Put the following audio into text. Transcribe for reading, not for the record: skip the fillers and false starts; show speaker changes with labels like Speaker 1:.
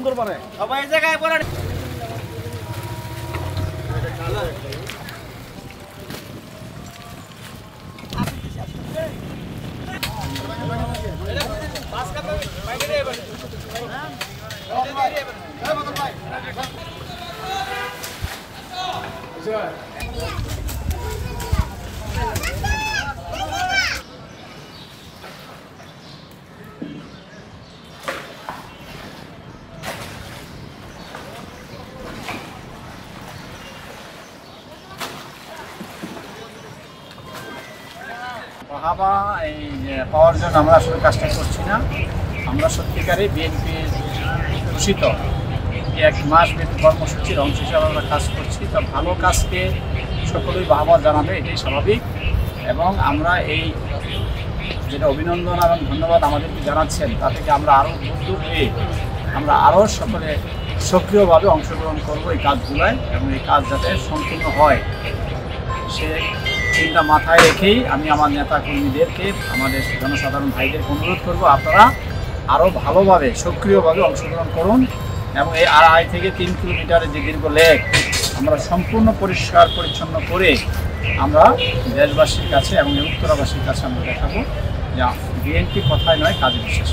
Speaker 1: সুন্দর মানে সবাই এই জায়গায় পড়ে বাহাবা এই পাওয়ার জন্য আমরা আসলে কাজটা করছি না। আমরা সত্যিকারে বিএনপির ঘোষিত এক মাস ব্যাপী কর্মসূচির অংশ হিসাবে আমরা কাজ করছি। তা ভালো কাজকে সকলেই বাহাবা জানাবে, এটাই স্বাভাবিক। এবং আমরা এই যেটা অভিনন্দন এবং ধন্যবাদ আমাদেরকে জানাচ্ছেন, তা থেকে আমরা আরও উদ্যোগ পেয়ে আমরা আরও সকলে সক্রিয়ভাবে অংশগ্রহণ করব এই কাজগুলোয়, এবং এই কাজ যাতে সম্পূর্ণ হয় সে চিন্তা মাথায় রেখেই আমি আমার নেতা কর্মীদেরকে, আমাদের জনসাধারণ ভাইদেরকে অনুরোধ করব, আপনারা আরও ভালোভাবে সক্রিয়ভাবে অংশগ্রহণ করুন। এবং এই 2.5 থেকে 3 কিলোমিটারের যে দীর্ঘ লেক আমরা সম্পূর্ণ পরিষ্কার পরিচ্ছন্ন করে আমরা দেশবাসীর কাছে এবং উত্তরাবাসীর কাছে আমরা দেখাবো যে বিএনপি কথায় নয়, কাজে বিশ্বাস।